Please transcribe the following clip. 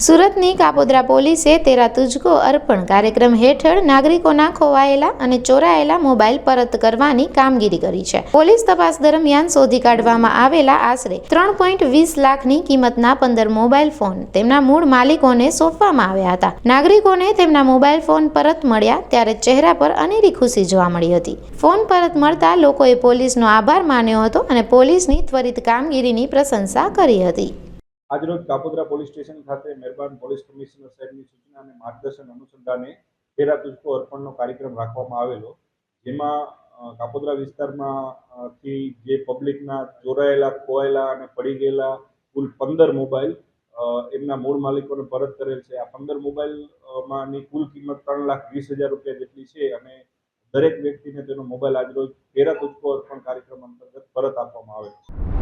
સુરતની કાપોદ્રા પોલીસે તેરા તુજકો અર્પણ કાર્યક્રમ હેઠળ નાગરિકોના ખોવાયેલા અને ચોરાયેલા મોબાઈલ પરત કરવાની કામગીરી કરી છે. પોલીસ તપાસ દરમિયાન શોધી કાઢવામાં આવેલા આશરે 3.20 લાખની કિંમતના 15 મોબાઈલ ફોન તેમના મૂળ માલિકોને સોંપવામાં આવ્યા હતા. નાગરિકોને તેમના મોબાઈલ ફોન પરત મળ્યા ત્યારે ચહેરા પર અનેરી ખુશી જોવા મળી હતી. ફોન પરત મળતા લોકોએ પોલીસનો આભાર માન્યો હતો અને પોલીસની ત્વરિત કામગીરીની પ્રશંસા કરી હતી. આજરોજ કાપોદ્રા પોલીસ સ્ટેશન ખાતે મહેરબાન પોલીસ કમિશનર સાહેબની સૂચના અને માર્ગદર્શન અનુસંધાને તેરા તુજકો અર્પણનો કાર્યક્રમ રાખવામાં આવેલો, જેમાં કાપોદ્રા વિસ્તારમાંથી જે પબ્લિકના ચોરાયેલા, ખોવાયેલા અને પડી ગયેલા કુલ 15 મોબાઈલ એમના મૂળ માલિકોને પરત કરેલ છે. આ 15 મોબાઈલમાંની કુલ કિંમત 3,20,000 રૂપિયા જેટલી છે અને દરેક વ્યક્તિને તેનો મોબાઈલ આજરોજ તેરા તુજકો અર્પણ કાર્યક્રમ અંતર્ગત પરત આપવામાં આવે છે.